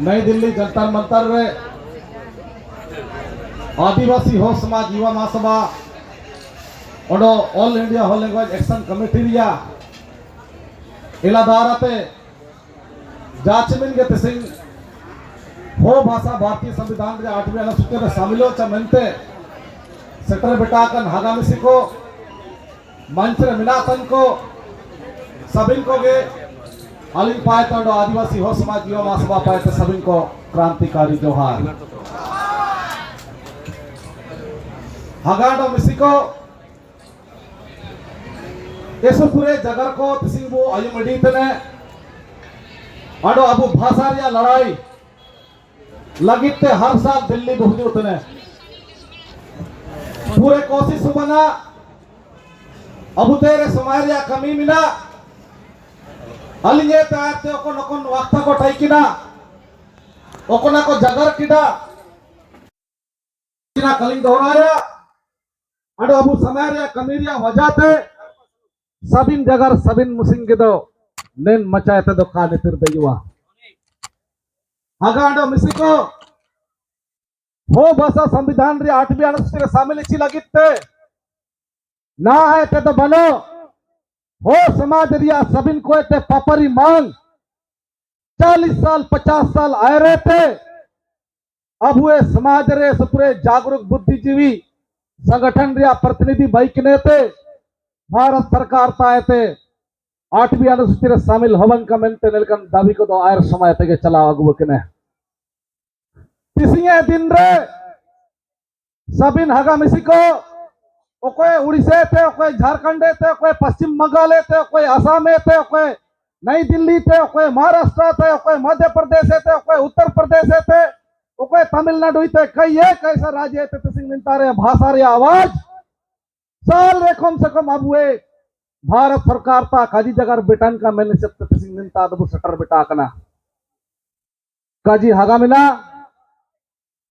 नई दिल्ली जंतर मंतर रे आदिवासी हो समाज युवा महासभा और all India whole language action committee रिया इलादारते जाचमिन के तिसिंग हो भाषा भारतीय संविधान रे 8वें अनुसूची में शामिल हो चमनते सेटर बेटाकन हागामिसी को मंत्र मिनातन को सबिन को गे अलिंग पाए तो आदिवासी हो समाज युवा महासभा पाए तो सबिन को क्रांतिकारी जोहार हगाडो मिसी को ऐसे पूरे जगर को तिसिंग वो आयु मडीत ने अडो अबू भाषा रिया लड़ाई लगित हर साल दिल्ली बहुजूत ने पूरे कोशिश बना अबू तेरे समारिया कमी मिला अलिंगे ताते ओकोन वक्त को टाइकिना ओकोना को जगर किडा किना कलिंग दोहराया अडो अबू समारिया कमीरिया वजाते सबिन जगर सबिन मुसिंग दो नेन मचायते दो काने तिरदयुवा हगाडो मिसिको हो भाषा संविधान रे 8वीं अनुसूची शामिल ची लगिते ना है ते तो बनो हो समाज रिया सबिन को ते पापरी मांग 40 साल 50 साल आए रहे थे अब हुए समाज रे सुपुरे जागरूक बुद्धिजीवी संगठन रिया प्रतिनिधि बाइक ने थे भारत सरकार ताए थे 8वीं अनुसूची रे शामिल हवन का मेंटे नेलकन दावी को दो आयर समय तक चला अगुव कने किसी दिन रे सबिन हगा मिसी को कोई उड़ीसा थे कोई झारखंड थे कोई पश्चिम बंगाल थे कोई असम थे कोई नई दिल्ली थे कोई महाराष्ट्र थे कोई मध्य प्रदेश थे कोई उत्तर प्रदेश थे कोई तमिलनाडु थे कई है कैसा राज्य थे सिंह मिलता रहे भाषा रे आवाज साल रे कम से कम अब हुए भारत सरकार ता काजी जगह बेटन का मैंने सकते सिंह मिलता दबु सटर बेटा कना काजी हगा मिला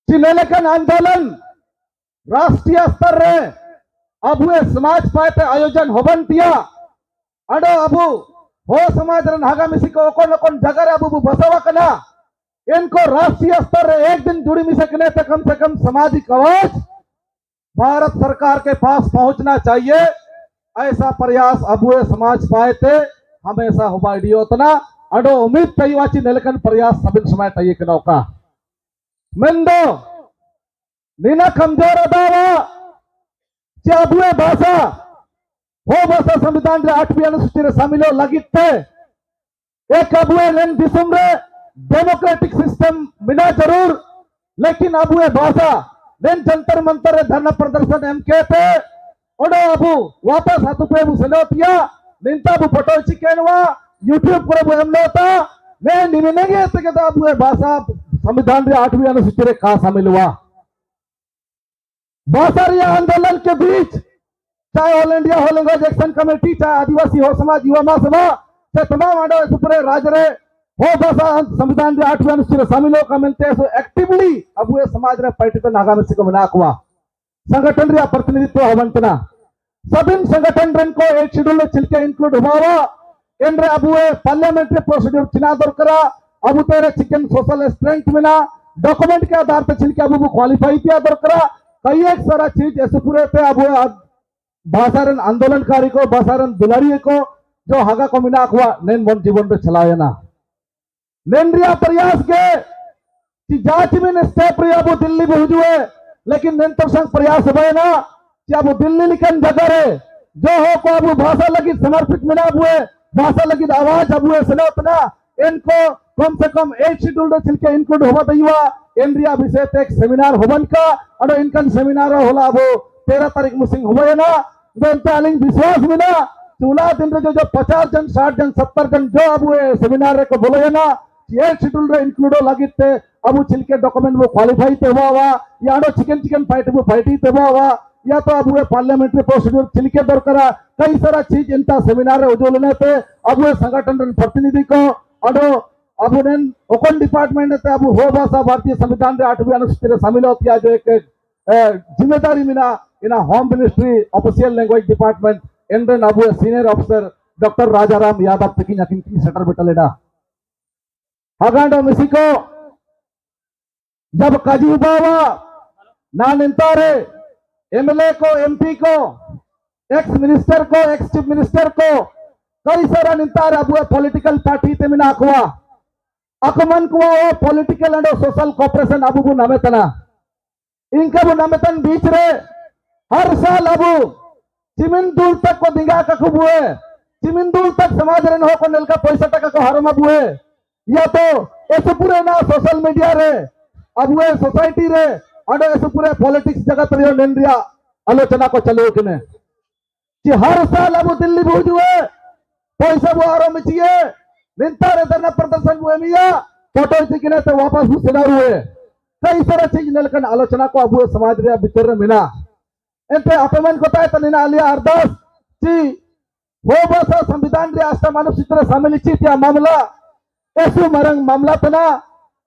चिनेलेकन आंदोलन राष्ट्रीय स्तर रे अब हुए समाज पाते आयोजन होबन दिया अडो अबू हो समाज रन हागा मिसी को कोन जगह अबू बसवा कना इनको राष्ट्रीय स्तर रे एक दिन जुड़ी मिसकने से कम सामाजिक आवाज भारत सरकार के पास पहुंचना चाहिए ऐसा प्रयास अब हुए समाज पाए थे हमेशा हुआ इडियोतना अडो उम्मीद कई वाची नेलकन प्रयास सबिन समय तय के नौका मंदो नीना कमजोर अदावा चाबुए भाषा हो भाषा संविधान रे 8वीं अनुसूची रे शामिल लगित थे एक अबुए लेन दिसम रे डेमोक्रेटिक सिस्टम बिना जरूर लेकिन अबुए भाषा लेन जंतर मंतर रे धरना प्रदर्शन एम के थे ओडो अबू वापस हाथ पे मुसलोतिया निंता बु फोटो चिकेनवा यूट्यूब पर एम लोता मैं निमिनेगे ते के अबुए भाषा संविधान रे 8वीं अनुसूची रे का शामिल हुआ भाषा आंदोलन के बीच चाहे all India whole language action committee चाहे आदिवासी हो समाज युवा महासभा चाहे तमाम आडो सुपरे राज्य रे हो भाषा संविधान रे 8वीं अनुसूची रे शामिल हो कमेंटे सो एक्टिवली अब हुए समाज रे पार्टी तो नागामिसी को मनाकवा संगठन रे प्रतिनिधित्व हवंतना सबिन संगठन रन को एक शेड्यूल चिलके इंक्लूड हुआ इन रे अब हुए पार्लियामेंट्री प्रोसीड्यूर चिना दरकरा अब तेरे चिकन सोशल स्ट्रेंथ मिला डॉक्यूमेंट के आधार पर चिलके अब क्वालिफाई किया दरकरा कई एक सारा चीज ऐसे पूरे थे अब भाषारन आंदोलनकारी को भाषारन दुलारी को जो हगा को मिना हुआ नैन मन जीवन पे चलाए ना नैन रिया प्रयास के कि जांच में स्टेप रिया वो दिल्ली बहुजुए लेकिन नैन तो संग प्रयास हुए ना कि अब दिल्ली लिखन जगह है जो हो को अब भाषा लगी समर्पित मिला हुए भाषा लगी आवाज अब हुए सुनोतना इनको कम से कम एक शेड्यूल छिलके इंक्लूड होगा दैवा इंडिया विषय एक सेमिनार होवन का और इनकन सेमिनार होला वो 13 तारीख मुसिंग हुए ना बेंतालिंग विश्वास मिला चूला दिन रे जो 50 जन 60 जन 70 जन जो अब वो सेमिनार रे को बोले ना ये शेड्यूल रे इंक्लूड लगिते अब छिलके डॉक्यूमेंट वो क्वालिफाई ते हुआ या चिकन फाइट वो फाइटी ते हुआ या तो अब वो पार्लियामेंट्री प्रोसीड्यूर छिलके दरकरा कई सारा चीज इनका सेमिनार रे उजोलने थे अब वो संगठन प्रतिनिधि को अडो अब ओकन डिपार्टमेंट थे अब हो भाषा भारतीय संविधान रे 8वीं अनुसूची रे शामिल हो किया जो एक जिम्मेदारी मिला in home ministry official language department इन अब senior officer doctor Rajaram Yadav तक सेटर बेटलेडा हगांडो मिसिको जब काजी बाबा ना निंतारे एमएलए को, एमपी को, एक्स मिनिस्टर को, एक्स चीफ मिनिस्टर को कई सारा निंतारे अब पॉलिटिकल पार्टी ते मिना कुआ अकमन कुआ वो पॉलिटिकल एंड सोशल कोऑपरेशन अब वो नमेतना इनके वो नमेतन बीच रे हर साल अब चिमिंदुल तक को दिंगा का खूब हुए चिमिंदुल तक समाज रन हो को नलका पैसा टका को हरम अब हुए या तो ऐसे पूरे ना सोशल मीडिया रे अब हुए सोसाइटी रे और ऐसे पूरे पॉलिटिक्स जगत रे निंद्रिया आलोचना को चलो कि कि हर साल अब दिल्ली भूज हुए पैसा वो आरो मिचिए निंतारे धरना प्रदर्शन हुए मिया फोटो दिखने तो वापस हुसिदार हुए कई सारा चीज नलकन आलोचना को अब समाज रे बितर मिना एंते अपमान को ताय तनिना आलिया अरदास ची वो बस संविधान रे आस्था मानव चित्र शामिल ची त्या मामला ऐसु मरंग मामला तना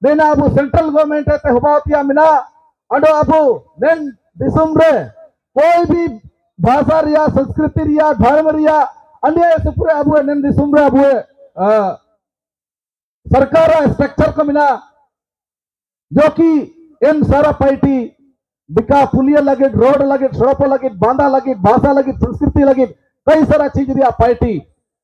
नेना अब सेंट्रल गवर्नमेंट है हुबातिया मिना अडो अब नेन दिसुम रे कोई भी भाषा रिया संस्कृति रिया धर्म रिया अन्य ऐसे पूरे अब नेन दिसुम रे अब सरकार स्ट्रक्चर को मिला जो कि इन सारा पार्टी बिका पुलिया लगे रोड लगे सड़क लगे बांधा लगे भाषा लगे संस्कृति लगे कई सारा चीज रिया पार्टी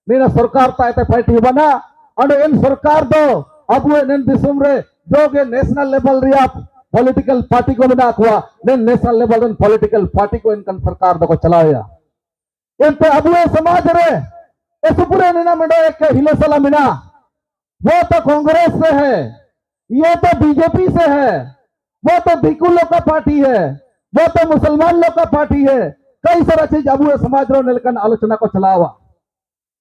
नीना सरकार तायते पार्टी बना और इन सरकार दो अब इन दिसुम रे जो के नेशनल लेवल रिया पॉलिटिकल पार्टी को बना हुआ national level in political party को इनकन सरकार दो को चलाया इनते अब समाज रे ऐसे पूरे नीना मंडो एक हिले सला मिना वो तो कांग्रेस से है ये तो बीजेपी से है वो तो भिक्खु लोग का पार्टी है वो तो मुसलमान लोग का पार्टी है कई सारा चीज अब समाज रो निलकन आलोचना को चलावा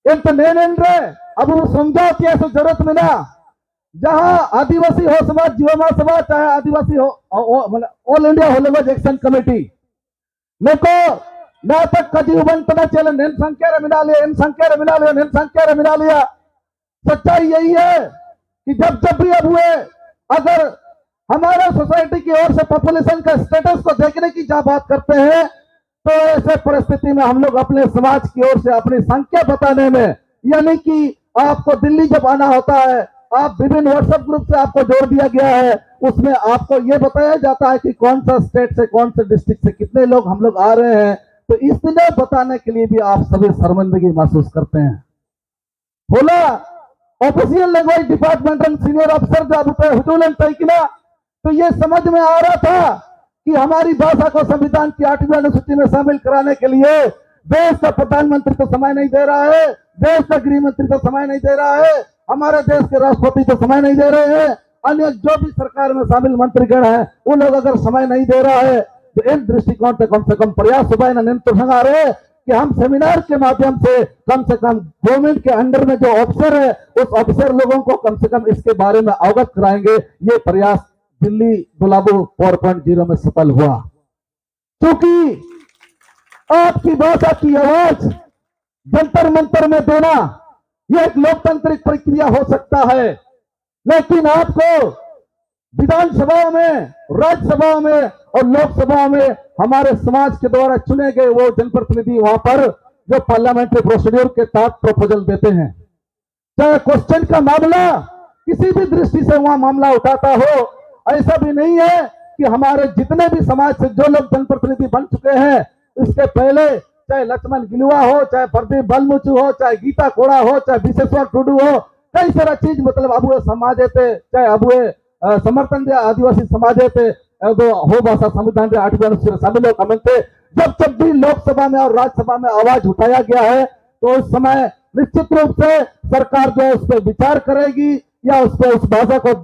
इन तो रे अब समझाओ कि ऐसा जरूरत में ना जहां आदिवासी हो समाज जीवा सभा चाहे आदिवासी हो ऑल इंडिया होलेगो एक्शन कमेटी देखो ना तक कजी उबंतना चले नेन संख्या रे मिला लिया इन संख्या रे मिला लिया नेन संख्या रे मिला लिया सच्चाई यही है कि जब भी अब हुए अगर हमारे सोसाइटी की ओर से पॉपुलेशन का स्टेटस को देखने की जहां बात करते हैं तो ऐसे परिस्थिति में हम लोग अपने समाज की ओर से अपनी संख्या बताने में यानी कि आपको दिल्ली जब आना होता है आप विभिन्न व्हाट्सएप ग्रुप से आपको जोड़ दिया गया है उसमें आपको यह बताया जाता है कि कौन सा स्टेट से कौन से डिस्ट्रिक्ट से कितने लोग हम लोग आ रहे हैं तो इस दिन बताने के लिए भी आप सभी शर्मिंदगी महसूस करते हैं बोला ऑफिशियल लैंग्वेज डिपार्टमेंट सीनियर अफसर जब हुजूलन तयकिना तो ये समझ में आ रहा था कि हमारी भाषा को संविधान की 8वीं अनुसूची में शामिल कराने के लिए देश का प्रधानमंत्री तो समय नहीं दे रहा है देश का गृह मंत्री तो समय नहीं दे रहा है हमारे देश के राष्ट्रपति तो समय नहीं दे रहे हैं अन्य जो भी सरकार में शामिल मंत्रीगण है वो लोग अगर समय नहीं दे रहा है तो इन दृष्टिकोण से कम प्रयास सुबह तो आ रहे कि हम सेमिनार के माध्यम से कम गवर्नमेंट के अंडर में जो ऑफिसर है उस ऑफिसर लोगों को कम से कम इसके बारे में अवगत कराएंगे ये प्रयास दिल्ली गुलाबो 4.0 में सफल हुआ क्योंकि आपकी भाषा की आवाज जंतर मंतर में देना यह एक लोकतांत्रिक प्रक्रिया हो सकता है लेकिन आपको विधानसभाओं में राज्यसभाओं में और लोकसभा में हमारे समाज के द्वारा चुने गए वो जनप्रतिनिधि वहां पर जो पार्लियामेंट्री प्रोसीड्यूर के तहत प्रपोजल देते हैं चाहे क्वेश्चन का मामला किसी भी दृष्टि से वहां मामला उठाता हो ऐसा भी नहीं है कि हमारे जितने भी समाज से जो लोग जनप्रतिनिधि बन चुके हैं इसके पहले चाहे लक्ष्मण गिलुआ हो चाहे प्रदीप बलमुचु हो चाहे गीता कोड़ा हो चाहे विशेश्वर टुडू हो कई सारा चीज मतलब अब समाज थे चाहे अब समर्थन दिया आदिवासी समाज थे हो भाषा संविधान 8वीं अनुसूची शामिल हो कमेंट जब भी लोकसभा में और राज्यसभा में आवाज उठाया गया है तो उस समय निश्चित रूप से सरकार जो है उस पर विचार करेगी या उस पर उस भाषा को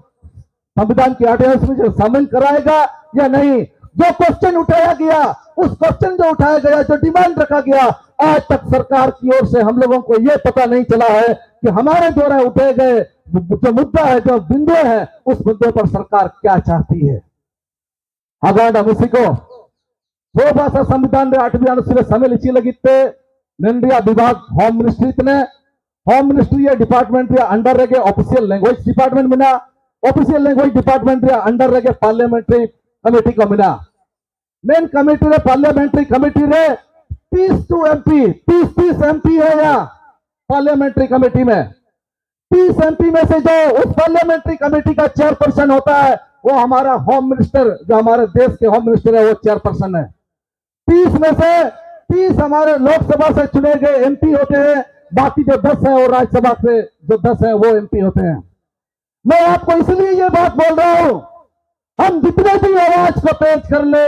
संविधान की 8वीं अनुसूची शामिल कराएगा या नहीं जो क्वेश्चन उठाया गया उस क्वेश्चन जो उठाया गया जो डिमांड रखा गया आज तक सरकार की ओर से हम लोगों को यह पता नहीं चला है कि हमारे द्वारा उठाए गए जो मुद्दा है जो बिंदु है उस मुद्दे पर सरकार क्या चाहती है हागांड मुसिको वो भाषा संविधान 8वीं अनुसूची शामिल इची लगिते निंद्रिया विभाग होम मिनिस्ट्री डिपार्टमेंट अंडर रहे ऑफिशियल लैंग्वेज डिपार्टमेंट में ऑफिशियल लैंग्वेज डिपार्टमेंट अंडर रहे पार्लियामेंट्री कमेटी को मिला मेन कमेटी रे पार्लियामेंट्री कमेटी रे 30 एमपी है यहाँ पार्लियामेंट्री कमेटी में 30 एमपी में से जो उस पार्लियामेंट्री कमेटी का चेयरपर्सन होता है वो हमारा होम मिनिस्टर, जो हमारे देश के होम मिनिस्टर है, वो चेयरपर्सन है। 30 में से 30 हमारे लोकसभा से चुने गए एमपी होते हैं, बाकी जो 10 है वो राज्यसभा से जो 10 है वो एमपी होते हैं। मैं आपको इसलिए ये बात बोल रहा हूं, हम जितने भी आवाज को तेज कर ले,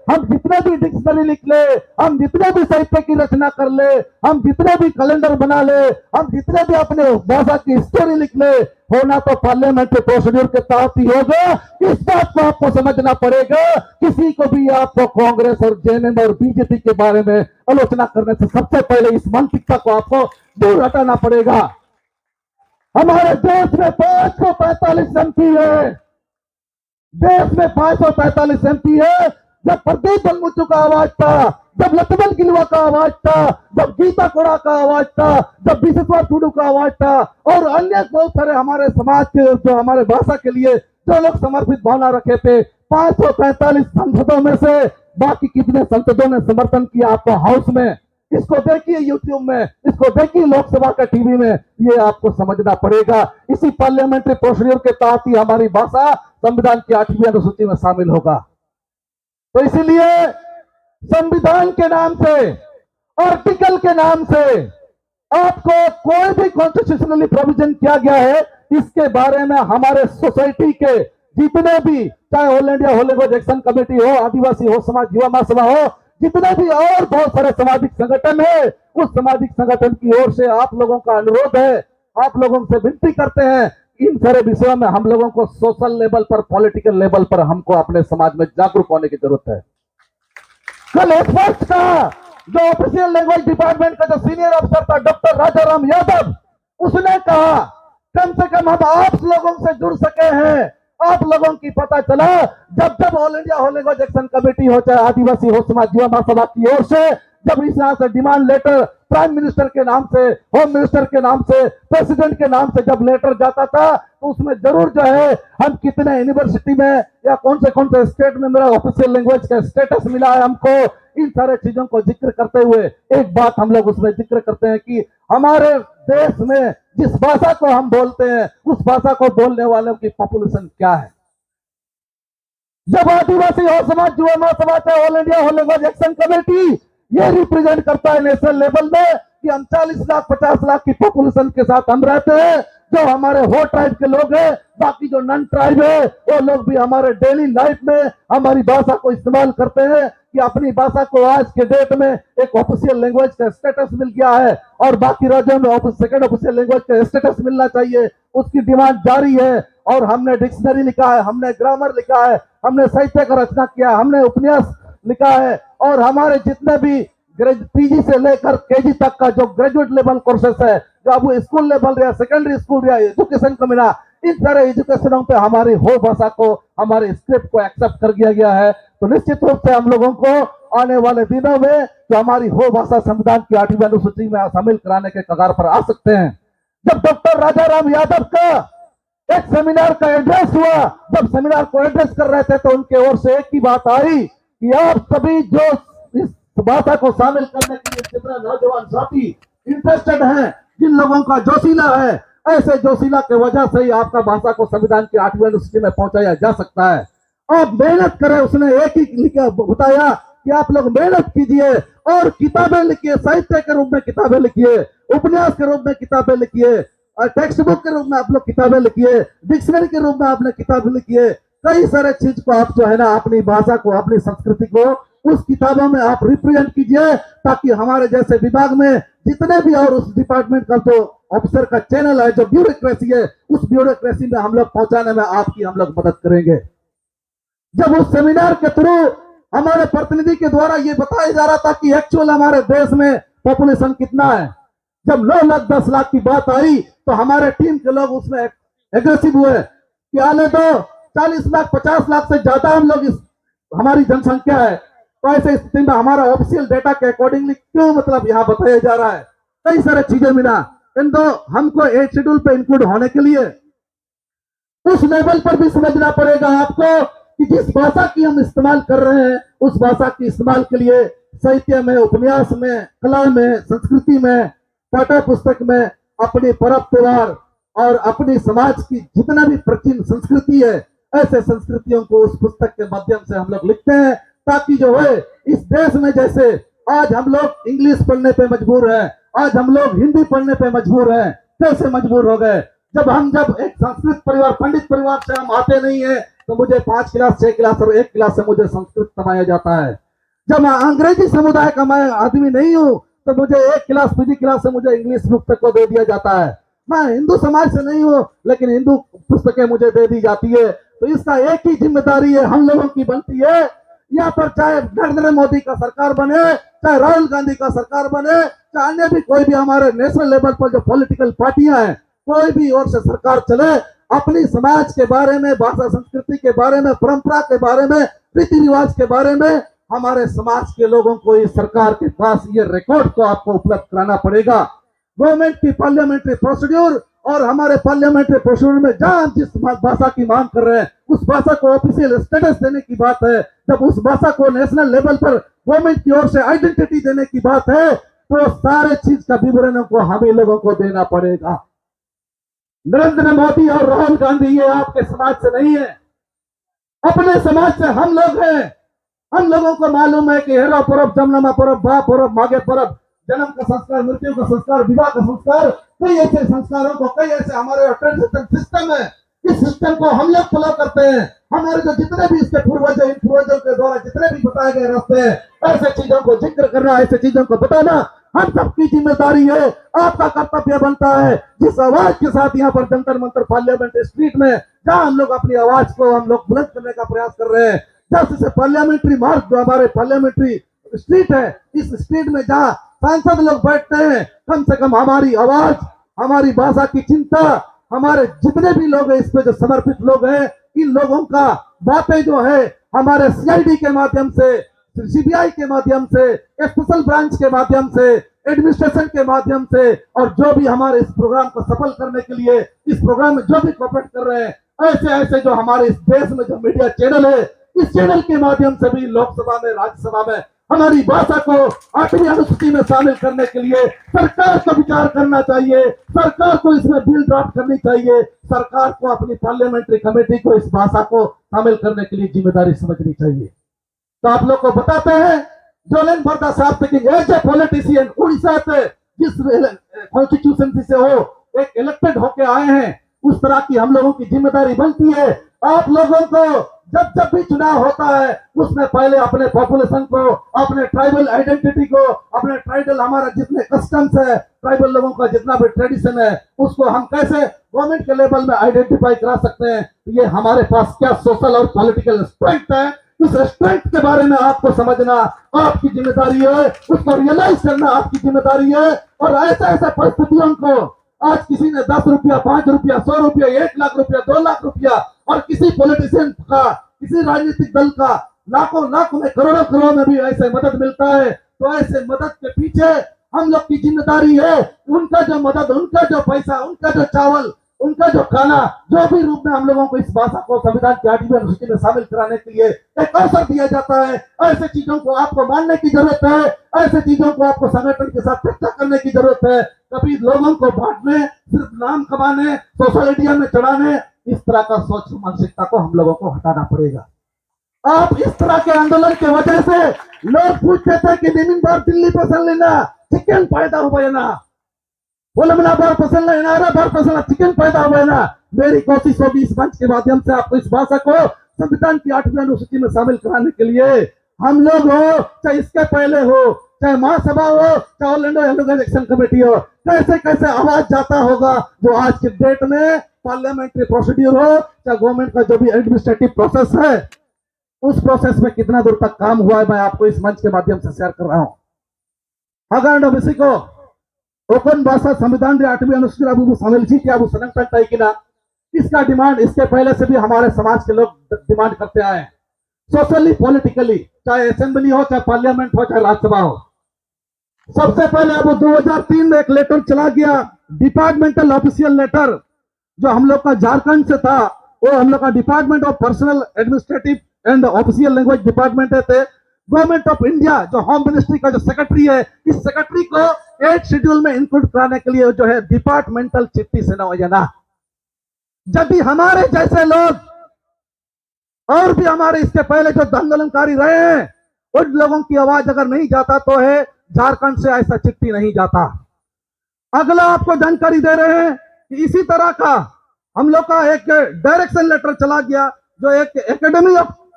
हम जितने भी डिक्शनरी लिख ले, हम जितने भी साहित्य की रचना कर ले, हम जितने भी कैलेंडर बना ले, हम जितने भी अपने भाषा की स्टोरी लिख ले, होना तो पार्लियामेंट्री प्रोसीड्यूर के तहत ही होगा। इस बात को आपको समझना पड़ेगा। किसी को भी आपको कांग्रेस और जेएमएम और बीजेपी के बारे में आलोचना करने से सबसे पहले इस मानसिकता को आपको दूर हटाना पड़ेगा। हमारे देश में 545 एमपी है, देश में 545 एमपी है। जब प्रदीप बंगुचू का आवाज था, जब लक्ष्मण गिलुआ का आवाज था, जब गीता कोड़ा का आवाज था, जब विश्वेश्वर टुडू का आवाज था, और अन्य बहुत सारे हमारे समाज के जो हमारे भाषा के लिए जो लोग समर्पित भावना रखे थे, 545 सांसदों में से बाकी कितने सांसदों ने समर्थन किया आपको हाउस में? इसको देखिए यूट्यूब में, इसको देखिए लोकसभा का टीवी में, ये आपको समझना पड़ेगा। इसी पार्लियामेंट्री प्रोसीड्यूर के तहत ही हमारी भाषा संविधान की 8वीं अनुसूची में शामिल होगा। तो इसीलिए संविधान के नाम से, आर्टिकल के नाम से आपको कोई भी कॉन्स्टिट्यूशनली प्रोविजन किया गया है, इसके बारे में हमारे सोसाइटी के जितने भी, चाहे all India Holi language action committee हो, आदिवासी हो समाज, युवा महासभा हो, जितने भी और बहुत सारे सामाजिक संगठन है, उस सामाजिक संगठन की ओर से आप लोगों का अनुरोध है, आप लोगों से विनती करते हैं, इन सारे विषयों में हम लोगों को सोशल लेवल पर, पॉलिटिकल लेवल पर हमको अपने समाज में जागरूक होने की जरूरत है। कल एक्सपर्ट का जो ऑफिशियल लैंग्वेज डिपार्टमेंट का जो सीनियर अफसर था डॉक्टर राजाराम यादव, उसने कहा कम से कम हम आप लोगों से जुड़ सके हैं। आप लोगों की पता चला जब जब all India Holi language action committee हो, चाहे आदिवासी हो समाज, युवा महासभा की ओर से जब इस यहाँ से डिमांड लेटर प्राइम मिनिस्टर के नाम से, होम मिनिस्टर के नाम से, प्रेसिडेंट के नाम से जब लेटर जाता था, तो उसमें जरूर जो है हम कितने यूनिवर्सिटी में या कौन से स्टेट में मेरा ऑफिशियल लैंग्वेज का स्टेटस मिला है हमको, इन सारे चीजों को जिक्र करते हुए एक बात हम लोग उसमें जिक्र करते हैं कि हमारे देश में जिस भाषा को हम बोलते हैं, उस भाषा को बोलने वालों की पॉपुलेशन क्या है। जब आदिवासी हो समाज, युवा महासभा, चाहे all India Holi language action committee, ये रिप्रेजेंट करता है नेशनल लेवल में कि हम 40 लाख 50 लाख की पॉपुलेशन के साथ हम रहते हैं। जो हमारे हो ट्राइब के लोग हैं, बाकी जो नॉन ट्राइब है, वो लोग भी हमारे डेली लाइफ में हमारी भाषा को इस्तेमाल करते हैं कि अपनी भाषा को आज के डेट में एक ऑफिशियल लैंग्वेज का स्टेटस मिल गया है और बाकी राज्यों में सेकंड ऑफिशियल लैंग्वेज का स्टेटस मिलना चाहिए, उसकी डिमांड जारी है। और हमने डिक्शनरी लिखा है, हमने ग्रामर लिखा है, हमने साहित्य का रचना किया, हमने उपन्यास लिखा है, और हमारे जितने भी पीजी से लेकर केजी तक का जो ग्रेजुएट लेवल कोर्सेस है, जो अब स्कूल लेवल या सेकेंडरी स्कूल या एजुकेशन को मिला, इन सारे एजुकेशनों पे हमारी हो भाषा को, हमारे स्क्रिप्ट को एक्सेप्ट कर दिया गया है। तो निश्चित रूप से हम लोगों को आने वाले दिनों में जो हमारी हो भाषा संविधान की 8वीं अनुसूची में शामिल कराने के कगार पर आ सकते हैं। जब डॉक्टर राजाराम यादव का एक सेमिनार का एड्रेस हुआ, जब सेमिनार को एड्रेस कर रहे थे, तो उनके ओर से एक ही बात आई कि आप सभी जो इस भाषा को शामिल करने के लिए जितने नौजवान साथी इंटरेस्टेड हैं, जिन लोगों का जोशीला है, ऐसे जोशीला के वजह से ही आपका भाषा को संविधान की 8वीं अनुसूची में पहुंचाया जा सकता है। आप मेहनत करें, उसने एक ही लिखा बताया कि आप लोग मेहनत कीजिए और किताबें लिखिए, साहित्य के रूप में किताबें लिखिए, उपन्यास के रूप में किताबें लिखिए, टेक्स्ट बुक के रूप में आप लोग किताबें लिखिए, डिक्शनरी के रूप में आपने किताबें लिखिए, कई सारे चीज को आप जो है ना अपनी भाषा को, अपनी संस्कृति को उस किताबों में आप रिप्रेजेंट कीजिए, ताकि हमारे जैसे विभाग में जितने भी और उस डिपार्टमेंट का जो ऑफिसर का चैनल है, जो ब्यूरोक्रेसी है, उस ब्यूरोक्रेसी में हम लोग पहुंचाने में आपकी हम लोग मदद करेंगे। जब उस सेमिनार के थ्रू हमारे प्रतिनिधि के द्वारा ये बताया जा रहा था कि एक्चुअल हमारे देश में पॉपुलेशन कितना है, जब 9 लाख 10 लाख की बात आई, तो हमारे टीम के लोग उसमें एग्रेसिव हुए कि आने दो, 40 लाख 50 लाख से ज्यादा हम लोग, इस हमारी जनसंख्या है, तो ऐसे स्थिति में हमारा ऑफिशियल डेटा के अकॉर्डिंगली क्यों मतलब यहाँ बताया जा रहा है, कई सारे चीजें मिला। तो हमको 8 शेड्यूल पे इंक्लूड होने के लिए उस लेवल पर भी समझना पड़ेगा आपको कि जिस भाषा की हम इस्तेमाल कर रहे हैं, उस भाषा के इस्तेमाल के लिए साहित्य में, उपन्यास में, कला में, संस्कृति में, पाठ्य पुस्तक में, अपनी पर्व त्योहार और अपनी समाज की जितना भी प्राचीन संस्कृति है, ऐसे संस्कृतियों को उस पुस्तक के माध्यम से हम लोग लिखते हैं, ताकि जो है इस देश में जैसे आज हम लोग इंग्लिश पढ़ने पे मजबूर है, आज हम लोग हिंदी पढ़ने पे मजबूर है। कैसे मजबूर हो गए? जब एक संस्कृत परिवार, पंडित परिवार से हम आते नहीं है, तो मुझे 5 क्लास 6 क्लास और 1 क्लास से मुझे संस्कृत कमाया जाता है। जब मैं अंग्रेजी समुदाय का मैं आदमी नहीं हूँ, तो मुझे 1 क्लास पीजी क्लास से मुझे इंग्लिश पुस्तक को दे दिया जाता है। मैं हिंदू समाज से नहीं हूँ, लेकिन हिंदू पुस्तकें मुझे दे दी जाती है। तो इसका एक ही जिम्मेदारी है, हम लोगों की बनती है। यहाँ पर चाहे नरेंद्र मोदी का सरकार बने, चाहे राहुल गांधी का सरकार बने, चाहे अन्य भी कोई भी हमारे नेशनल लेवल पर जो पॉलिटिकल पार्टियां हैं, कोई भी ओर से सरकार चले, अपनी समाज के बारे में, भाषा संस्कृति के बारे में, परंपरा के बारे में, रीति रिवाज के बारे में हमारे समाज के लोगों को इस सरकार के पास ये रिकॉर्ड को आपको उपलब्ध कराना पड़ेगा। गवर्नमेंट की पार्लियामेंट्री प्रोसीड्यूर और हमारे पार्लियामेंट्री प्रोसीड्यूर में जहां जिस भाषा की मांग कर रहे हैं, उस भाषा को ऑफिशियल स्टेटस देने की बात है। जब उस भाषा को नेशनल लेवल पर गवर्नमेंट की ओर से आइडेंटिटी देने की बात है, तो सारे चीज का विवरण को हम ही लोगों को देना पड़ेगा। नरेंद्र मोदी और राहुल गांधी ये आपके समाज से नहीं है, अपने समाज से हम लोग हैं। हम लोगों को मालूम है कि हेरा पर्व, जमनमा पर्व, बा पर्व, माघे पर्व, जन्म का संस्कार, मृत्यु का संस्कार, विवाह का संस्कार, कई ऐसे संस्कारों को, कई ऐसे हमारे ट्रेडिशनल सिस्टम है, इस सिस्टम को हम लोग फॉलो करते हैं। हमारे जो जितने भी इसके पूर्वज, इन पूर्वजों के द्वारा जितने भी बताए गए रास्ते हैं, ऐसे चीजों को जिक्र करना, ऐसे चीजों को बताना हम सबकी जिम्मेदारी है। आपका कर्तव्य बनता है, जिस आवाज के साथ यहाँ पर जंतर मंतर पार्लियामेंट स्ट्रीट में, जहां हम लोग अपनी आवाज को हम लोग बुलंद करने का प्रयास कर रहे हैं, जैसे पार्लियामेंट्री मार्ग जो हमारे पार्लियामेंट्री स्ट्रीट है, इस स्ट्रीट में जहां सांसद लोग बैठते हैं, कम से कम हमारी आवाज, हमारी भाषा की चिंता, हमारे जितने भी लोग हैं इस पे जो समर्पित लोग हैं, इन लोगों का बातें जो है हमारे सीआईडी के माध्यम से, सीबीआई के माध्यम से, स्पेशल ब्रांच के माध्यम से, एडमिनिस्ट्रेशन के माध्यम से, और जो भी हमारे इस प्रोग्राम को सफल करने के लिए इस प्रोग्राम में जो भी कोऑपरेट कर रहे हैं, ऐसे ऐसे जो हमारे इस देश में जो मीडिया चैनल है, इस चैनल के माध्यम से भी लोकसभा में, राज्यसभा में हमारी भाषा को 8वीं अनुसूची में शामिल करने के लिए सरकार को विचार करना चाहिए। सरकार को इसमें बिल ड्राफ्ट करनी चाहिए। सरकार को अपनी पार्लियामेंट्री कमेटी को इस भाषा को शामिल करने के लिए जिम्मेदारी समझनी चाहिए। तो आप लोग को बताते हैं, जोलेन भरदा साहब speaking as a politician, Orissa से जिस कॉन्स्टिट्यूशन से हो एक इलेक्टेड होके आए हैं, उस तरह की हम लोगों की जिम्मेदारी बनती है। आप लोगों को जब जब भी चुनाव होता है, उसमें पहले अपने पॉपुलेशन को, अपने ट्राइबल आइडेंटिटी को, अपने ट्राइबल हमारा जितने कस्टम्स है, ट्राइबल लोगों का जितना भी ट्रेडिशन है, उसको हम कैसे गवर्नमेंट के लेवल में आइडेंटिफाई करा सकते हैं। ये हमारे पास क्या सोशल और पॉलिटिकल स्ट्रेंथ है, उस स्ट्रेंथ के बारे में आपको समझना आपकी जिम्मेदारी है, उसको रियलाइज करना आपकी जिम्मेदारी है। और ऐसे ऐसे परिस्थितियों को, आज किसी ने 10 रुपया, 5 रुपया, 100 रुपया, 1 लाख रुपया, 2 लाख रुपया, और किसी पॉलिटिशियन का, किसी राजनीतिक दल का लाखों लाखों में, करोड़ों करोड़ में भी ऐसे मदद मिलता है। तो ऐसे मदद के पीछे हम लोग की जिम्मेदारी है, उनका जो मदद, उनका जो पैसा, उनका जो चावल, उनका जो खाना, जो भी रूप में हम लोगों को इस भाषा को संविधान की 8वीं अनुसूची में शामिल कराने के लिए एक अवसर दिया जाता है। ऐसे चीजों को आपको मानने की जरूरत है, ऐसे चीजों को आपको संगठन के साथ चर्चा करने की जरूरत है। कभी लोगों को बांटने, सिर्फ नाम कमाने, सोशल मीडिया में चढ़ाने, इस तरह का सोच मानसिकता को हम लोगों को हटाना पड़ेगा। आप इस तरह के आंदोलन की वजह से लोग पूछते थे कि निमिन बार दिल्ली पसंद लेना चिकन पैदा हो ना, बोलमना बार पसंद लेना, बार पसंद चिकन पैदा हो ना। मेरी कोशिश होगी इस मंच के माध्यम से आपको इस भाषा को संविधान की 8वीं अनुसूची में शामिल कराने के लिए, हम लोग हो, चाहे इसके पहले हो, चाहे महासभा हो, चाहे ऑल इंडिया एक्शन कमेटी हो, कैसे कैसे आवाज जाता होगा, जो आज के डेट में पार्लियामेंट्री प्रोसीड्यूर हो, चाहे गवर्नमेंट का जो भी एडमिनिस्ट्रेटिव प्रोसेस है, उस प्रोसेस में कितना दूर तक काम हुआ है, मैं आपको इस मंच के माध्यम से शेयर कर रहा हूं। अगर ओबीसी को ओपन भाषा संविधान 8वीं अनुसूची अब शामिल की क्या सनक कि ना, इसका डिमांड इसके पहले से भी हमारे समाज के लोग डिमांड करते आए हैं, सोशली पॉलिटिकली, चाहे असेंबली हो, चाहे पार्लियामेंट हो, चाहे राज्यसभा हो। सबसे पहले अब 2003 में एक लेटर चला गया, डिपार्टमेंटल ऑफिशियल लेटर, जो हम लोग का झारखंड से था, वो हम लोग का department of personal administrative and official language department थे। गवर्नमेंट ऑफ इंडिया जो होम मिनिस्ट्री का जो सेक्रेटरी है, इस सेक्रेटरी को 8 शेड्यूल में इंक्लूड कराने के लिए जो है डिपार्टमेंटल चिट्ठी से न, जब भी हमारे जैसे लोग और भी हमारे इसके पहले जो आंदोलनकारी रहे हैं उन लोगों की आवाज अगर नहीं जाता तो है झारखंड से ऐसा चिट्ठी नहीं जाता। अगला आपको जानकारी दे रहे हैं कि इसी तरह का हम लोग का एक डायरेक्शन लेटर चला गया जो एक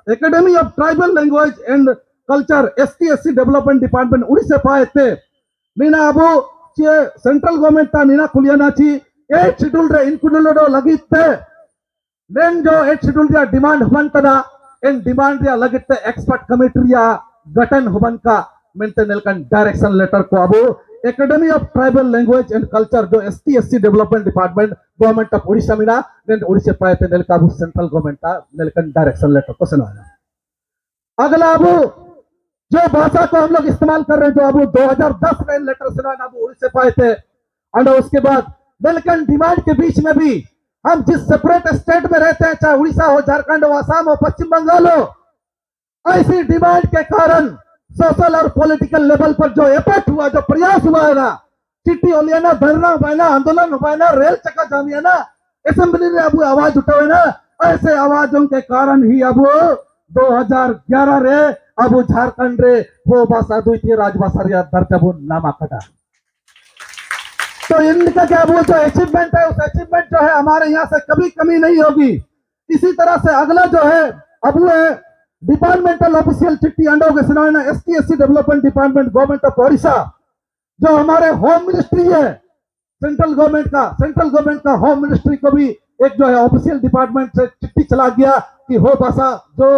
academy of tribal language and culture ST/SC development department Orissa पाए थे नीना अबू सेंट्रल गवर्नमेंट था नीना खुलियानाची 8 शेड्यूल रे इंक्लूडेड लगिते नेन जो 8 शेड्यूल दिया डिमांड हुबन तदा इन डिमांड दिया लगिते एक्सपर्ट कमेटी या गठन हुबन का मेंटेन नेलकन डायरेक्शन लेटर को Abu academy of tribal language and culture जो ST/SC development department government of Orissa Meena नेन उड़ीसा पाए थे नेलका अबू सेंट्रल गवर्नमेंट था नेलकन डायरेक्शन लेटर को सुनाया। अगला अबू जो भाषा को हम लोग इस्तेमाल कर रहे हैं जो अबू 2010 में लेटर सुनाया अबू उड़ीसा पाए थे और उसके बाद नेलकन डिमांड के बीच में भी हम जिस सेपरेट स्टेट में रहते हैं चाहे उड़ीसा हो झारखंड हो असम हो पश्चिम बंगाल हो ऐसी डिमांड के कारण सोशल और पॉलिटिकल लेवल पर जो एफर्ट हुआ जो प्रयास हुआ है ना चिट्ठी होली है ना धरना हुआ ना आंदोलन हुआ ना रेल चक्का जामी है ना असेंबली में अब आवाज उठाए ना ऐसे आवाजों के कारण ही अब 2011 रे अब झारखंड रे वो भाषा द्वितीय राजभाषा रे दर्जा नामा कटा। तो इनका क्या वो जो अचीवमेंट है उस अचीवमेंट जो है हमारे यहाँ से कभी कमी नहीं होगी। इसी तरह से अगला जो है अब वो है डिपार्टमेंटल ऑफिशियल चिट्ठी under ST/SC development department government of Odisha जो हमारे होम मिनिस्ट्री है सेंट्रल गवर्नमेंट का होम मिनिस्ट्री को भी एक जो है ऑफिशियल डिपार्टमेंट से चिट्ठी चला गया कि हो भाषा जो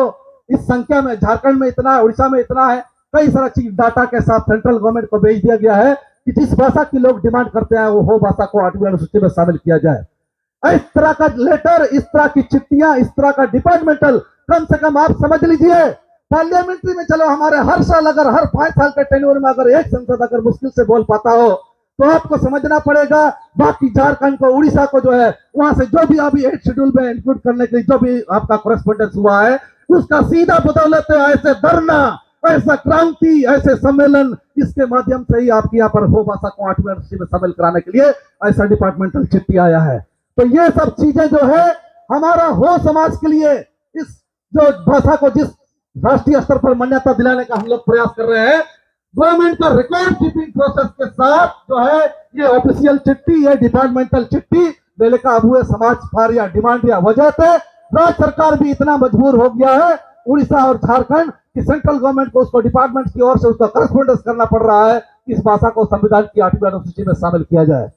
इस संख्या में झारखंड में इतना है उड़ीसा में इतना है कई सारा चीज डाटा के साथ सेंट्रल गवर्नमेंट को भेज दिया गया है कि जिस भाषा की लोग डिमांड करते हैं वो हो भाषा को 8वीं अनुसूची में शामिल किया जाए। इस तरह का लेटर इस तरह की चिट्ठियां इस तरह का डिपार्टमेंटल कम से कम आप समझ लीजिए पार्लियामेंट्री में चलो हमारे हर साल अगर हर 5 साल के टेन्योर में अगर एक संसद अगर मुश्किल से बोल पाता हो तो आपको समझना पड़ेगा बाकी झारखंड को उड़ीसा को जो है वहां से जो भी अभी 8 शेड्यूल में इंक्लूड करने के लिए जो भी आपका कॉरेस्पॉन्डेंस हुआ है उसका सीधा बदौलत है ऐसे धरना ऐसा क्रांति ऐसे सम्मेलन इसके माध्यम से ही आपकी यहाँ पर हो भाषा को 8वीं अनुसूची में शामिल कराने के लिए ऐसा डिपार्टमेंटल चिट्ठी आया है। तो ये सब चीजें जो है हमारा हो समाज के लिए इस जो भाषा को जिस राष्ट्रीय स्तर पर मान्यता दिलाने का हम लोग प्रयास कर रहे हैं गवर्नमेंट का रिकॉर्ड कीपिंग प्रोसेस के साथ जो है ये ऑफिशियल चिट्ठी ये डिपार्टमेंटल चिट्ठी मेले का अब हुए समाज फार या डिमांड या वजह से राज्य सरकार भी इतना मजबूर हो गया है उड़ीसा और झारखंड कि सेंट्रल गवर्नमेंट को उसको डिपार्टमेंट की ओर से उसका करस्पॉन्डेंस करना पड़ रहा है इस भाषा को संविधान की 8वीं अनुसूची में शामिल किया जाए।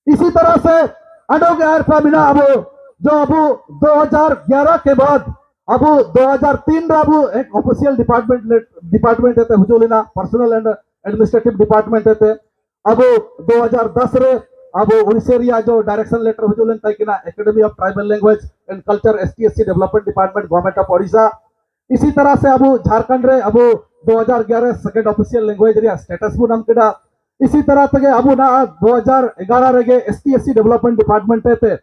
इसी तरह से अब जो अब 2011 के बाद अब 2003 अब एक ऑफिशियल डिपार्टमेंट है हुजूलिना पर्सनल एंड एडमिनिस्ट्रेटिव डिपार्टमेंट है अब 2010 रे अब उड़ीसा जो डायरेक्शन लेटर हुजूलिन तकिना academy of tribal language and culture ST/SC development department government of Odisha. इसी तरह से अब झारखंड रे अब 2011 सेकंड ऑफिशियल लैंग्वेज रे स्टेटस बु नाम केडा। इसी तरह से अब ना 2011 रे ST/SC डेवलपमेंट डिपार्टमेंट है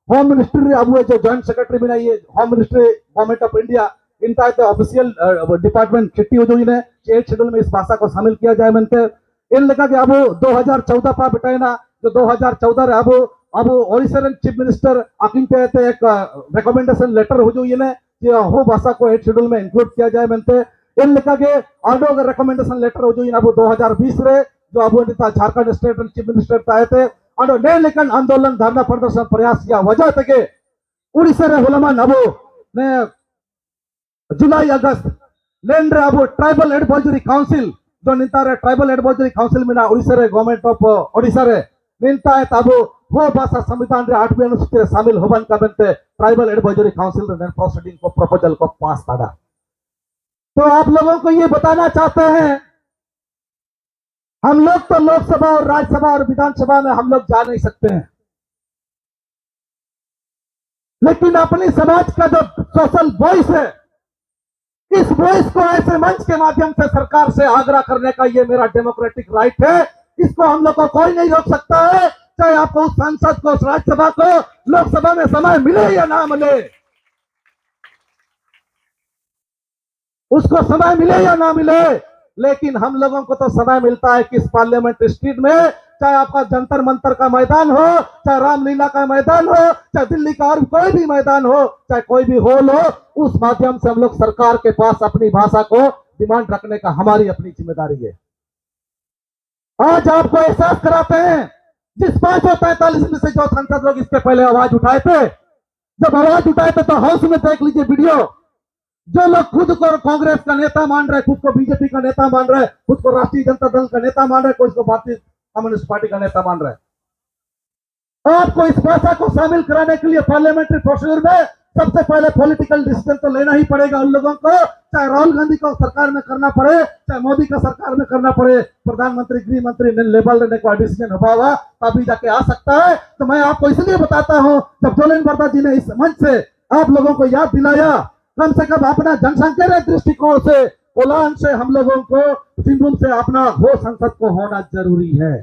होम मिनिस्ट्री रे अब जो जॉइंट सेक्रेटरी बिना ये home ministry government of India इनका ऑफिशियल डिपार्टमेंट चिट्ठी हो जो इन्हें 8 शेड्यूल में इस भाषा को शामिल किया जाए मनते इन लगा कि अब 2014 पा बिटाइना जो 2014 रे अब ओडिशा चीफ मिनिस्टर अकिंते एक रिकमेंडेशन लेटर हो जो इन्हें हो भाषा को 8 शेड्यूल में इंक्लूड किया जाए मनते इन लगा के आडो रिकमेंडेशन लेटर हो जो इन अब 2020 रे जो अब झारखंड स्टेट चीफ मिनिस्टर ताए थे और ने लेकिन आंदोलन धरना प्रदर्शन प्रयास या वजह तक उड़ीसा रे हुलमान अब ने जुलाई अगस्त लेन रे अब ट्राइबल एडवाइजरी काउंसिल जो निंता रे ट्राइबल एडवाइजरी काउंसिल में उड़ीसा रे गवर्नमेंट ऑफ ओडिशा रे निंता है तब वो भाषा संविधान रे 8वीं अनुसूची रे शामिल होबन का बनते ट्राइबल एडवाइजरी काउंसिल रे प्रोसीडिंग को प्रपोजल को पास था। तो आप लोगों को ये बताना चाहते हैं हम लोग तो लोकसभा और राज्यसभा और विधानसभा में हम लोग जा नहीं सकते हैं लेकिन अपनी समाज का जो सोशल वॉइस है इस वॉइस को ऐसे मंच के माध्यम से सरकार से आग्रह करने का ये मेरा डेमोक्रेटिक राइट है। इसको हम लोग को कोई नहीं रोक सकता है चाहे आपको उस सांसद को उस राज्यसभा को लोकसभा में समय मिले या ना मिले उसको समय मिले या ना मिले लेकिन हम लोगों को तो समय मिलता है कि इस पार्लियामेंट स्ट्रीट में चाहे आपका जंतर मंतर का मैदान हो, चाहे रामलीला का मैदान हो, चाहे दिल्ली का और कोई भी मैदान हो, चाहे कोई भी हॉल हो, उस माध्यम से हम लोग सरकार के पास अपनी भाषा को डिमांड रखने का हमारी अपनी जिम्मेदारी है। आज आपको एहसास कराते हैं, जिस 543 में से जो सांसद लोग इसके पहले आवाज उठाए थे, जब आवाज उठाए थे तो हाउस में देख लीजिए वीडियो, जो लोग खुद को कांग्रेस का नेता मान रहे, खुद को बीजेपी का नेता मान रहे, खुद को राष्ट्रीय जनता दल का नेता मान रहे, कोई को भारतीय कम्युनिस्ट पार्टी का नेता मान रहे, आपको इस भाषा को शामिल कराने के लिए पार्लियामेंट्री प्रोसीजर में सबसे पहले पॉलिटिकल डिसीजन तो लेना ही पड़ेगा उन लोगों को, चाहे राहुल गांधी को सरकार में करना पड़े, चाहे मोदी का सरकार में करना पड़े, प्रधानमंत्री गृह मंत्री ने लेवल लेने का डिसीजन हुआ तभी जाके आ सकता है। तो मैं आपको इसलिए बताता हूं, जब जोलेन बर्दा जी ने इस मंच से आप लोगों को याद दिलाया, कम से कम अपना जनसंख्या दृष्टिकोण से कोलान से हम लोगों को सिंहभूम से अपना हो संसद को होना जरूरी है।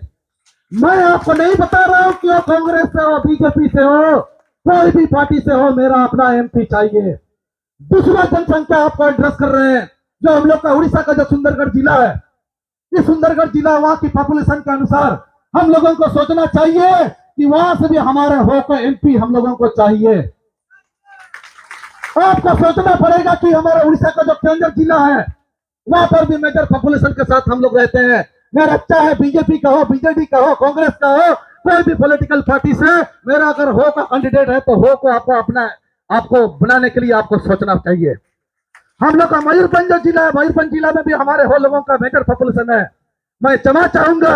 मैं आपको नहीं बता रहा हूं कि वो कांग्रेस से हो, बीजेपी से हो, कोई भी पार्टी से हो, मेरा अपना एमपी चाहिए। दूसरा जनसंख्या आपको एड्रेस कर रहे हैं, जो हम लोग का उड़ीसा का जो सुंदरगढ़ जिला है, इस सुंदरगढ़ जिला वहां की पॉपुलेशन के अनुसार हम लोगों को सोचना चाहिए कि वहां से भी हमारे हो का एमपी हम लोगों को चाहिए। आपको सोचना पड़ेगा कि हमारा उड़ीसा का जो केंद्र जिला है, वहां पर भी मेजर पॉपुलेशन के साथ हम लोग रहते हैं। मेरा अच्छा है बीजेपी का हो, बीजेडी का हो, कांग्रेस का हो, कोई भी पॉलिटिकल पार्टी से मेरा अगर हो का कैंडिडेट है तो हो को आपको अपना आपको बनाने के लिए आपको सोचना चाहिए। हम लोग का मयूरभंज जो जिला है, मयूरभंज जिला में भी हमारे हो लोगों का मेजर पॉपुलेशन है। मैं क्षमा चाहूंगा,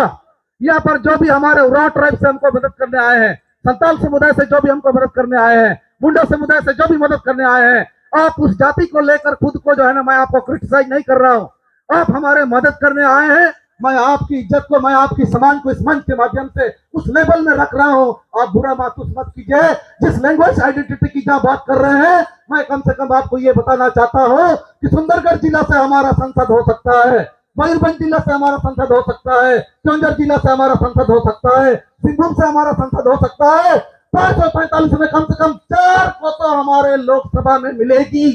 यहाँ पर जो भी हमारे उराव ट्राइब से हमको मदद करने आए हैं, संताल समुदाय से जो भी हमको मदद करने आए हैं, मुंडा समुदाय से जो भी मदद करने आए हैं, आप उस जाति को लेकर खुद को जो है ना, मैं आपको क्रिटिसाइज नहीं कर रहा हूं, आप हमारे मदद करने आए हैं। मैं आपकी इज्जत को, मैं आपकी सम्मान को इस मंच के माध्यम से उस लेवल में रख रहा हूं, आप बुरा महसूस मत कीजिए। जिस लैंग्वेज आइडेंटिटी की जहां बात कर रहे हैं, मैं कम से कम आपको ये बताना चाहता हूं कि सुंदरगढ़ जिला से हमारा संसद हो सकता है, मयूरभंज जिला से हमारा संसद हो सकता है, केंद्र जिला से हमारा संसद हो सकता है, सिंहभूम से हमारा संसद हो सकता है। 545 में कम से कम 4 को तो हमारे लोकसभा में मिलेगी।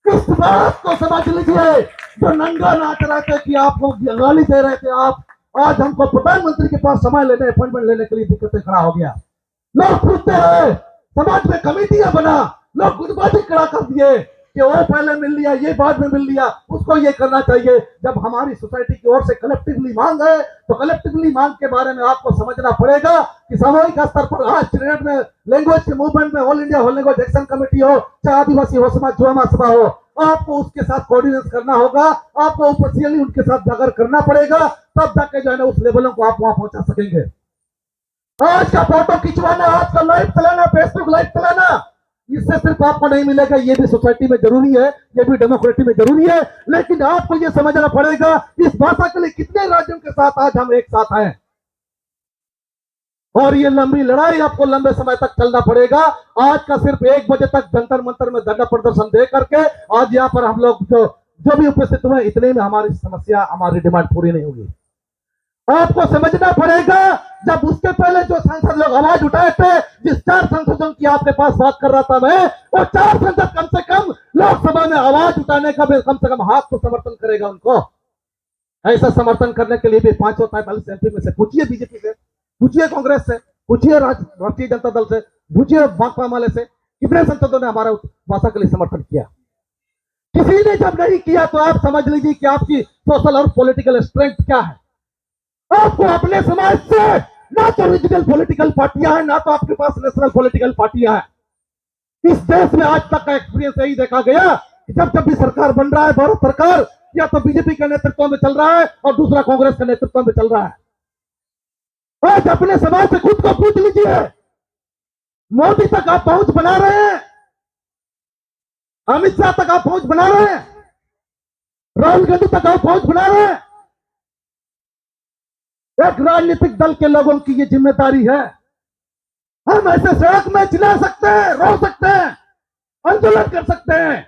किस बात को समझ लीजिए, जो नंगा नाच रहे थे कि आपको गाली दे रहे थे, आप आज हमको प्रधानमंत्री के पास समय लेने, अपॉइंटमेंट लेने के लिए दिक्कतें खड़ा हो गया। लोग पूछते हैं, समाज में कमेटियां बना, लोग गुटबाजी खड़ा कर दिए कि वो पहले मिल लिया, ये बाद में मिल लिया, उसको ये करना चाहिए। जब हमारी सोसाइटी की ओर से कलेक्टिवली मांग है, तो कलेक्टिवली मांग के बारे में आपको समझना पड़ेगा कि सामूहिक स्तर पर आज स्टेट में लैंग्वेज के मूवमेंट में all India whole language action committee हो, चाहे आदिवासी हो समाज जुआ महासभा हो, आपको उसके साथ कोऑर्डिनेट करना होगा, आपको ऑफिशियली उनके साथ जाकर करना पड़ेगा, तब जाके जो है ना उस लेवलों को आप वहां पहुंचा सकेंगे। आज का फोटो खिंचवाना, आज का लाइव चलाना, फेसबुक लाइव चलाना, इससे सिर्फ आपको नहीं मिलेगा। ये भी सोसाइटी में जरूरी है, ये भी डेमोक्रेसी में जरूरी है, लेकिन आपको ये समझना पड़ेगा इस भाषा के लिए कितने राज्यों के साथ आज हम एक साथ हैं, और ये लंबी लड़ाई आपको लंबे समय तक चलना पड़ेगा। आज का सिर्फ 1 बजे तक जंतर मंतर में धरना प्रदर्शन दे करके आज यहाँ पर हम लोग जो भी उपस्थित हुए, इतने में हमारी समस्या, हमारी डिमांड पूरी नहीं होगी। आपको समझना पड़ेगा, जब उसके पहले जो सांसद लोग आवाज उठाए थे, जिस 4 सांसदों की आपके पास बात कर रहा था मैं, वो 4 सांसद कम से कम लोकसभा में आवाज उठाने का भी कम से कम हाथ को समर्थन करेगा उनको। ऐसा समर्थन करने के लिए भी 543 एमपी में से पूछिए बीजेपी से, पूछिए कांग्रेस से, पूछिए राष्ट्रीय जनता दल से, पूछिए भाकपा माले से, कितने सांसदों ने हमारा भाषा के लिए समर्थन किया। किसी ने जब नहीं किया तो आप समझ लीजिए कि आपकी सोशल और पॉलिटिकल स्ट्रेंथ क्या है। आपको अपने समाज से ना तो रीजनल पॉलिटिकल पार्टियां हैं, ना तो आपके पास नेशनल पॉलिटिकल पार्टियां हैं। इस देश में आज तक का एक्सपीरियंस यही देखा गया कि जब भी सरकार बन रहा है, भारत सरकार या तो बीजेपी के नेतृत्व में चल रहा है और दूसरा कांग्रेस के नेतृत्व में चल रहा है। आज अपने समाज से खुद को पूछ लीजिए, मोदी तक आप पहुंच बना रहे हैं, अमित शाह तक आप पहुंच बना रहे हैं, राहुल गांधी तक आप पहुंच बना रहे हैं। एक राजनीतिक दल के लोगों की ये जिम्मेदारी है। हम ऐसे सड़क में चिल्ला सकते हैं, रो सकते हैं, आंदोलन कर सकते हैं,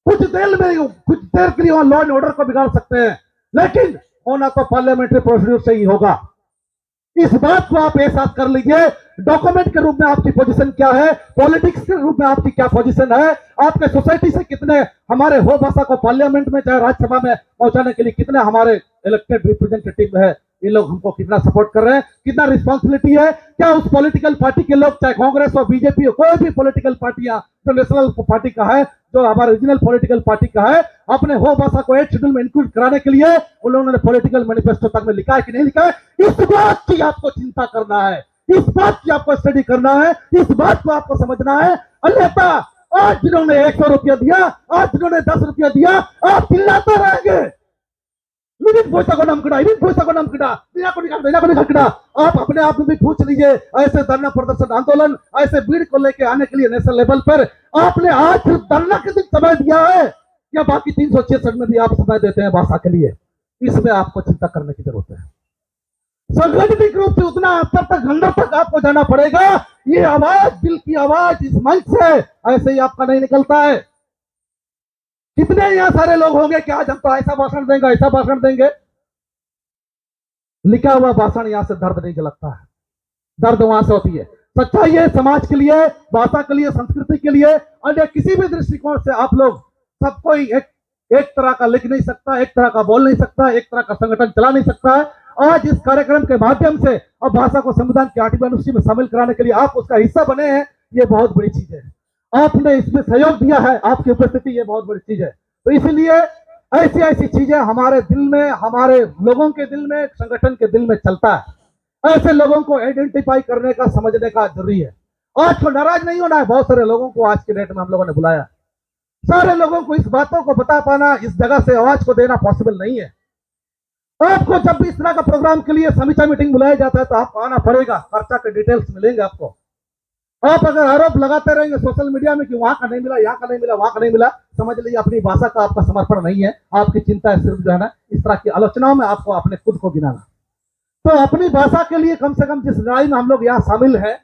कुछ देर के लिए लॉ एंड ऑर्डर को बिगाड़ सकते हैं, लेकिन होना तो पार्लियामेंट्री प्रोसीजर से ही होगा। इस बात को आप एहसास कर लीजिए। डॉक्यूमेंट के रूप में आपकी पोजीशन क्या है, पॉलिटिक्स के रूप में आपकी क्या पोजीशन है, आपके सोसाइटी से कितने हमारे हो भाषा को पार्लियामेंट में चाहे राज्यसभा में पहुंचाने के लिए कितने हमारे इलेक्टेड रिप्रेजेंटेटिव है, ये लोग हमको कितना सपोर्ट कर रहे हैं, कितना रिस्पॉन्सिबिलिटी है। क्या उस पॉलिटिकल पार्टी के लोग, चाहे कांग्रेस हो, बीजेपी हो, कोई भी पॉलिटिकल पार्टियां जो नेशनल पार्टी का है, जो हमारा रीजनल पॉलिटिकल पार्टी का है, अपने हो भाषा को 8 शेड्यूल में इंक्लूड कराने के लिए उन लोगों ने पॉलिटिकल मैनिफेस्टो तक में लिखा है कि नहीं लिखा है, इस बात की आपको चिंता करना है, इस बात की आपको स्टडी करना है, इस बात को आपको समझना है। अन्यथा आज जिन्होंने 100 रुपया दिया, आज जिन्होंने 10 रुपया दिया, आप चिल्लाते रहेंगे, आप अपने आप में भी पूछ लीजिए। ऐसे धरना प्रदर्शन आंदोलन, ऐसे भीड़ को लेके आने के लिए नेशनल लेवल पर आपने आज सिर्फ धरना के दिन समय दिया है, या बाकी 366 में भी आप समय देते हैं भाषा के लिए? इसमें आपको चिंता करने की जरूरत है। संगठित रूप से उतना स्तर तक, अंदर तक आपको जाना पड़ेगा। ये आवाज, दिल की आवाज इस मंच से ऐसे ही आपका नहीं निकलता है। कितने यहाँ सारे लोग होंगे कि आज हम तो ऐसा भाषण देंगे, ऐसा भाषण देंगे, लिखा हुआ भाषण यहाँ से दर्द नहीं झलकता है, दर्द वहां से होती है। सच्चाई है समाज के लिए, भाषा के लिए, संस्कृति के लिए, अन्य किसी भी दृष्टिकोण से आप लोग सब कोई एक तरह का लिख नहीं सकता, एक तरह का बोल नहीं सकता, एक तरह का संगठन चला नहीं सकता है। आज इस कार्यक्रम के माध्यम से अब भाषा को संविधान की 8वीं अनुसूची में शामिल कराने के लिए आप उसका हिस्सा बने हैं, ये बहुत बड़ी चीज है। आपने इसमें सहयोग दिया है, आपकी उपस्थिति ये बहुत बड़ी चीज है। तो इसलिए ऐसी ऐसी चीजें हमारे दिल में, हमारे लोगों के दिल में, संगठन के दिल में चलता है। ऐसे लोगों को आइडेंटिफाई करने का, समझने का जरूरी है। आज को नाराज नहीं होना है। बहुत सारे लोगों को आज के डेट में हम लोगों ने बुलाया, सारे लोगों को इस बातों को बता पाना, इस जगह से आवाज को देना पॉसिबल नहीं है। आपको जब भी इस तरह का प्रोग्राम के लिए समीक्षा मीटिंग बुलाया जाता है तो आपको आना पड़ेगा, खर्चा के डिटेल्स मिलेंगे आपको। आप अगर आरोप लगाते रहेंगे सोशल मीडिया में कि वहां का नहीं मिला, यहाँ का नहीं मिला, वहां का नहीं मिला, समझ लीजिए अपनी भाषा का आपका समर्पण नहीं है। आपकी चिंता है सिर्फ जो है ना, इस तरह की आलोचनाओं में आपको अपने खुद को गिनाना। तो अपनी भाषा के लिए कम से कम जिस लड़ाई में हम लोग यहाँ शामिल है,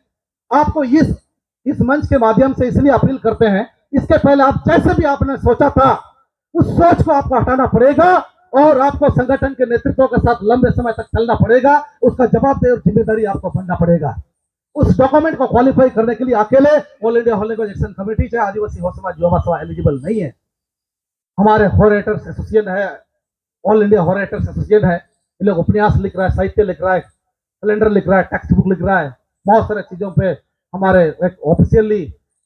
आपको इस मंच के माध्यम से इसलिए अपील करते हैं, इसके पहले आप जैसे भी आपने सोचा था उस सोच को आपको हटाना पड़ेगा और आपको संगठन के नेतृत्व के साथ लंबे समय तक चलना पड़ेगा। उसका जवाबदेही और जिम्मेदारी आपको बनना पड़ेगा। उस डॉक्यूमेंट को क्वालिफाई करने के लिए अकेले all India whole language action committee चाहे आदिवासी हो समाज युवा सभा एलिजिबल नहीं है। हमारे होरेटर्स एसोसिएशन है, ऑल इंडिया होरेटर्स एसोसिएशन है, ये लोग उपन्यास लिख रहा है, साहित्य लिख रहा है, कैलेंडर लिख रहा है, टेक्स्ट बुक लिख रहा है, बहुत सारे चीजों पे हमारे एक ऑफिशियली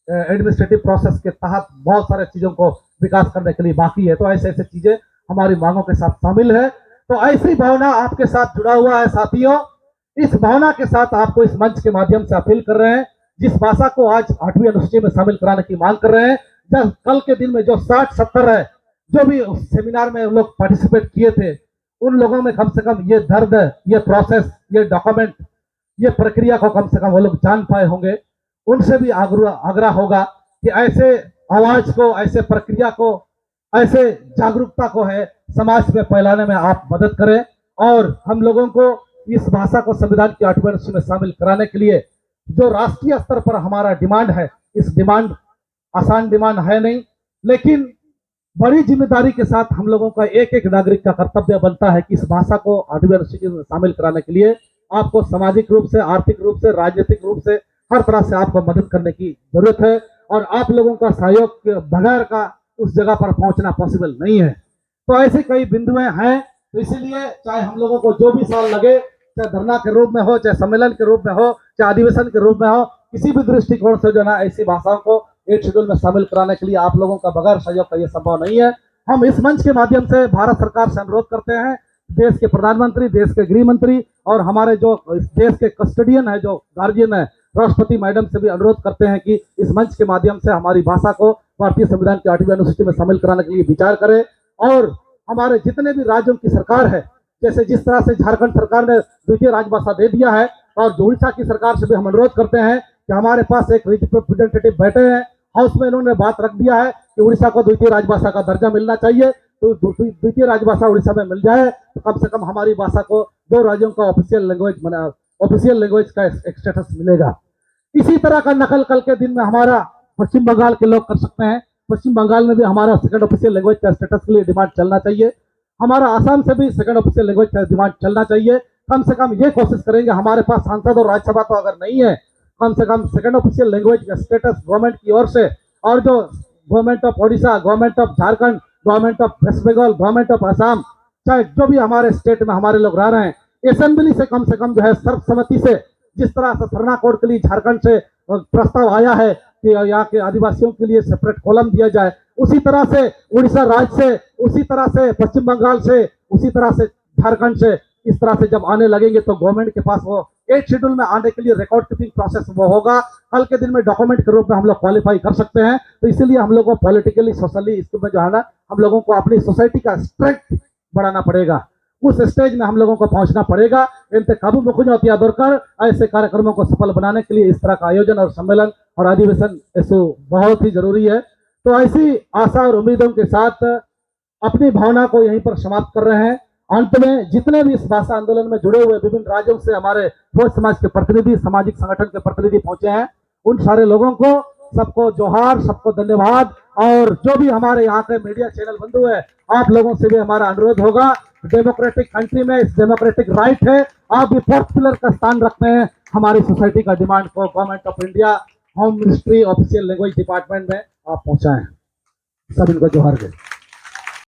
एडमिनिस्ट्रेटिव प्रोसेस के तहत बहुत सारे चीजों को विकास करने के लिए बाकी है। तो ऐसे ऐसे चीजें हमारी मांगों के साथ शामिल है। तो ऐसी भावना आपके साथ जुड़ा हुआ है साथियों। इस भावना के साथ आपको इस मंच के माध्यम से अपील कर रहे हैं, जिस भाषा को आज 8वीं अनुसूची में शामिल कराने की मांग कर रहे हैं, जब कल के दिन में जो 60-70 है, जो भी उस सेमिनार में लोग पार्टिसिपेट किए थे, उन लोगों में कम से कम ये दर्द, ये प्रोसेस, ये डॉक्यूमेंट, ये प्रक्रिया को कम से कम वो लोग जान पाए होंगे। उनसे भी आग्रह होगा कि ऐसे आवाज को, ऐसे प्रक्रिया को, ऐसे जागरूकता को है समाज में फैलाने में आप मदद करें और हम लोगों को इस भाषा को संविधान की 8वीं अनुसूची में शामिल कराने के लिए जो राष्ट्रीय स्तर पर हमारा डिमांड है, इस डिमांड आसान डिमांड है नहीं, लेकिन बड़ी जिम्मेदारी के साथ हम लोगों का एक एक नागरिक का कर्तव्य बनता है कि इस भाषा को 8वीं अनुसूची में शामिल कराने के लिए आपको सामाजिक रूप से, आर्थिक रूप से, राजनीतिक रूप से, हर तरह से आपको मदद करने की जरूरत है और आप लोगों का सहयोग के बगैर का उस जगह पर पहुंचना पॉसिबल नहीं है। तो ऐसे कई बिंदुएं हैं। तो इसीलिए चाहे हम लोगों को जो भी साल लगे, चाहे धरना के रूप में हो, चाहे सम्मेलन के रूप में हो, चाहे अधिवेशन के रूप में हो, किसी भी दृष्टिकोण से जो ना ऐसी भाषाओं को एक शेड्यूल में शामिल कराने के लिए आप लोगों का बगैर सहयोग का ये संभव नहीं है। हम इस मंच के माध्यम से भारत सरकार से अनुरोध करते हैं, देश के प्रधानमंत्री, देश के गृह मंत्री और हमारे जो देश के कस्टोडियन है, जो गार्जियन है, राष्ट्रपति मैडम से भी अनुरोध करते हैं कि इस मंच के माध्यम से हमारी भाषा को भारतीय संविधान की 8वीं अनुसूची में शामिल कराने के लिए विचार करें। और हमारे जितने भी राज्यों की सरकार है, जैसे जिस तरह से झारखंड सरकार ने द्वितीय राजभाषा दे दिया है, और उड़ीसा की सरकार से भी हम अनुरोध करते हैं कि हमारे पास एक रिप्रेजेंटेटिव बैठे हैं, हाउस में इन्होंने बात रख दिया है कि उड़ीसा को द्वितीय राजभाषा का दर्जा मिलना चाहिए। तो द्वितीय राजभाषा उड़ीसा में मिल जाए तो कम से कम हमारी भाषा को 2 राज्यों का ऑफिशियल लैंग्वेज का एक स्टेटस मिलेगा। इसी तरह का नकल कल के दिन में हमारा पश्चिम बंगाल के लोग कर सकते हैं। पश्चिम बंगाल में भी हमारा सेकंड ऑफिशियल लैंग्वेज का स्टेटस के लिए डिमांड चलना चाहिए। हमारा आसाम से भी सेकंड ऑफिशियल लैंग्वेज का डिमांड चलना चाहिए। कम से कम ये कोशिश करेंगे, हमारे पास सांसद और राज्यसभा तो अगर नहीं है, कम से कम सेकंड ऑफिशियल लैंग्वेज का स्टेटस गवर्नमेंट की ओर से, और जो government of Odisha, government of Jharkhand, government of West Bengal, government of Assam, चाहे जो भी हमारे स्टेट में हमारे लोग रह रहे हैं, असेंबली से कम जो है सर्वसम्मति से जिस तरह से सरना कोड के लिए झारखंड से प्रस्ताव आया है कि यहाँ के आदिवासियों के लिए सेपरेट कॉलम दिया जाए, उसी तरह से उड़ीसा राज्य से, उसी तरह से पश्चिम बंगाल से, उसी तरह से झारखंड से, इस तरह से जब आने लगेंगे तो गवर्नमेंट के पास वो 8 शेड्यूल में आने के लिए रिकॉर्ड कीपिंग प्रोसेस वो होगा, कल के दिन में डॉक्यूमेंट के रूप में हम लोग क्वालिफाई कर सकते हैं। तो इसीलिए हम लोगों को पॉलिटिकली सोशली इसमें जो है ना हम लोगों को अपनी सोसाइटी का स्ट्रेंथ बढ़ाना पड़ेगा, उस स्टेज में हम लोगों को पहुंचना पड़ेगा। इनसे काबू मुख्य दौड़कर ऐसे कार्यक्रमों को सफल बनाने के लिए इस तरह का आयोजन और सम्मेलन और अधिवेशन ऐसे बहुत ही जरूरी है। तो ऐसी आशा और उम्मीदों के साथ अपनी भावना को यहीं पर समाप्त कर रहे हैं। अंत में जितने भी इस भाषा आंदोलन में जुड़े हुए विभिन्न राज्यों से हमारे फौज समाज के प्रतिनिधि, सामाजिक संगठन के प्रतिनिधि पहुंचे हैं, उन सारे लोगों को सबको जोहार, सबको धन्यवाद। और जो भी हमारे यहाँ के मीडिया चैनल बंधु है, आप लोगों से भी हमारा अनुरोध होगा, डेमोक्रेटिक कंट्री में इस डेमोक्रेटिक राइट है, आप भी फोर्थ पिलर का स्थान रखते हैं, हमारी सोसाइटी का डिमांड को government of India, home ministry, official language department में आप पहुंचाएं। सब इनको जोहार दें।